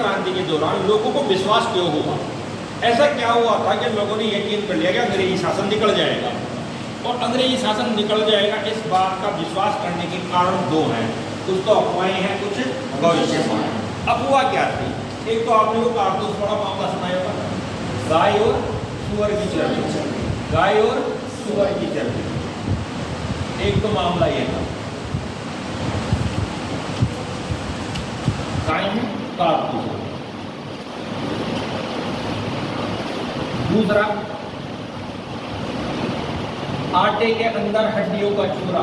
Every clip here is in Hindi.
क्रांति के दौरान लोगों को विश्वास क्यों हुआ? ऐसा क्या हुआ था कि लोगों ने यकीन कर लिया कि अंग्रेजी शासन निकल जाएगा, और अंग्रेजी शासन निकल जाएगा इस बात का विश्वास करने के कारण दो हैं। कुछ तो अफवाहें हैं, कुछ भविष्यवाणी। अफवाह क्या थी? एक तो आपने वो कारतूस वाला मामला सुनाया होगा, गाय और सुअर की चर्बी, गाय और सुअर की चर्बी। एक तो मामला ये था, गाय में कारतूस। दूसरा, आटे के अंदर हड्डियों का चूरा,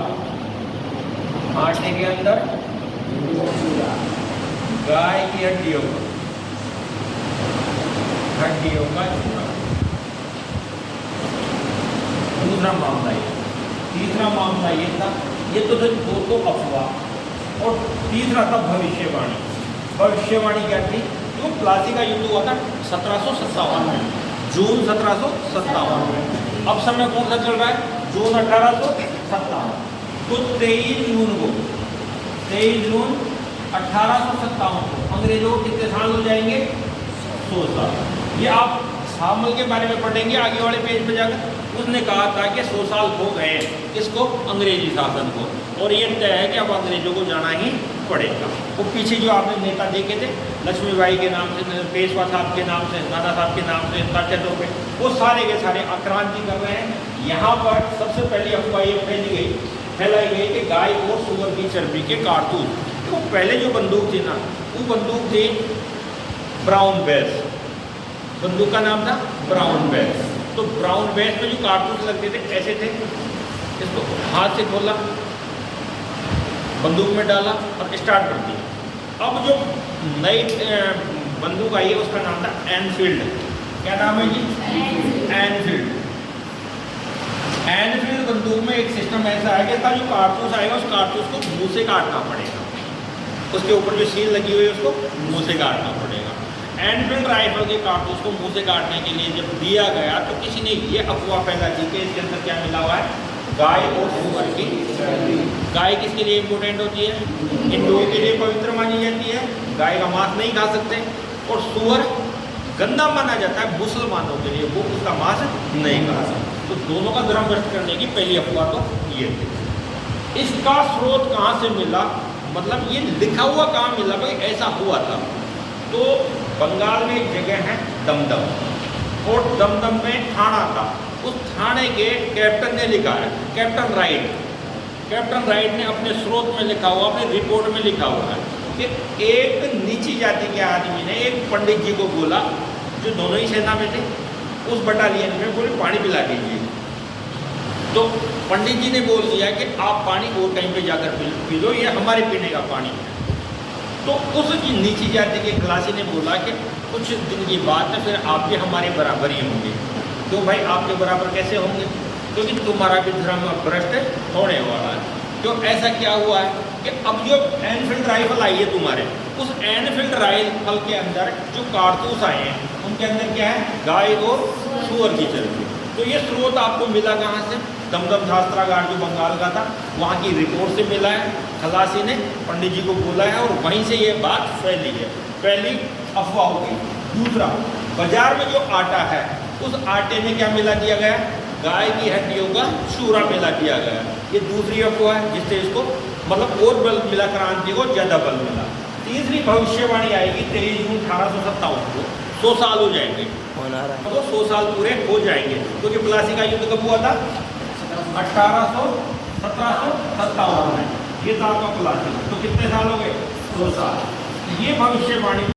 आटे के अंदर गाय की हड्डियों का चूरा। दूसरा मामला ये। तीसरा मामला ये था, ये तो थे दो अफवाह, और तीसरा था भविष्यवाणी। भविष्यवाणी क्या थी? जो प्लासी का युद्ध हुआ था 1757 में, जून 1757 में। अब समय कौन सा चल रहा है? जून 1857। तो 23 जून 1857 को अंग्रेजों को कितने साल हो जाएंगे? 100 साल। ये आप सामल के बारे में पढ़ेंगे आगे वाले पेज पे जाकर। उसने कहा था कि 100 साल हो गए किसको? अंग्रेजी शासन को, और ये तय है कि अब अंग्रेजों को जाना ही पड़ेगा। वो पीछे जो आपने नेता देखे थे, लक्ष्मीबाई के नाम से, पेशवा साहब के नाम से, नाना साहब के नाम से, तथ्यों पे वो सारे के सारे आक्रांति कर रहे हैं। यहाँ पर सबसे पहली अफवाह ये फैलाई गई कि गाय और सुअर की चर्बी के कारतूस। तो पहले जो बंदूक थी ना, वो बंदूक थी ब्राउन बेस। बंदूक का नाम था ब्राउन बेस। तो ब्राउन बेस में जो कारतूस लगते थे ऐसे थे, इसको हाथ से खोला, बंदूक में डाला और स्टार्ट कर दिया। अब जो नई बंदूक आई है उसका नाम था एनफील्ड। क्या नाम है जी? एनफील्ड। एनफील्ड बंदूक में एक सिस्टम ऐसा है कि इसका जो कारतूस आएगा उस कारतूस को मुंह से काटना पड़ेगा। उसके ऊपर जो सील लगी हुई है उसको मुंह से काटना पड़ेगा। एनफील्ड राइफल के कारतूस को मुंह से काटने के लिए जब दिया गया तो किसी ने ये अफवाह फैला दी कि इसके अंदर क्या मिला हुआ है? गाय और सुअर की चर्बी। गाय किसके लिए इम्पोर्टेंट होती है? हिंदुओं के लिए पवित्र मानी जाती है, गाय का मांस नहीं खा सकते। और सुअर गंदा माना जाता है मुसलमानों के लिए, वो उसका मांस नहीं खा सकते। तो दोनों का धर्म भ्रष्ट करने की पहली अफवाह तो ये थी। इसका स्रोत कहाँ से मिला? मतलब ये लिखा हुआ कहाँ मिला भाई ऐसा हुआ था? तो बंगाल में एक जगह है दमदम, और दमदम में थाना था। उस थाने के कैप्टन ने लिखा है, कैप्टन राइट ने अपने स्रोत में लिखा हुआ, अपनी रिपोर्ट में लिखा हुआ है कि एक नीची जाति के आदमी ने एक पंडित जी को बोला, जो दोनों ही सेना में थे, उस बटालियन में, बोले पानी पिला दीजिए। तो पंडित जी ने बोल दिया कि आप पानी और कहीं पे जाकर पी लो, ये हमारे पीने का पानी है। तो उस नीची जाति के खलासी ने बोला कि कुछ दिन की बात है, फिर आप भी हमारे बराबर ही होंगे। तो भाई आपके बराबर कैसे होंगे? क्योंकि तुम्हारा भी धर्म भ्रष्ट होने वाला है। तो ऐसा क्या हुआ है कि अब जो एनफील्ड राइफल आई है तुम्हारे, उस एनफील्ड राइफल के अंदर जो कारतूस आए हैं उनके अंदर क्या है? गाय और सुअर की चर्बी। तो ये स्रोत आपको मिला कहाँ से? दमदम शास्त्रागार जो बंगाल का था, वहाँ की रिपोर्ट से मिला है। खलासी ने पंडित जी को बोला है और वहीं से ये बात फैली है। पहली अफवाह हो गई। दूसरा, बाजार में जो आटा है उस आटे में क्या मिला दिया गया? गाय की हड्डियों का चूरा मिला दिया गया। ये दूसरी अफवाह है जिससे इसको मतलब और बल मिला, क्रांति को ज़्यादा बल मिला। तीसरी भविष्यवाणी आएगी 23 जून 1857 को, 100 साल हो जाएंगे। तो 100 साल पूरे हो जाएंगे, क्योंकि प्लासी का युद्ध कब हुआ था? 1757 में। ये था आपका प्लासी। तो कितने साल हो गए? 100 साल। ये भविष्यवाणी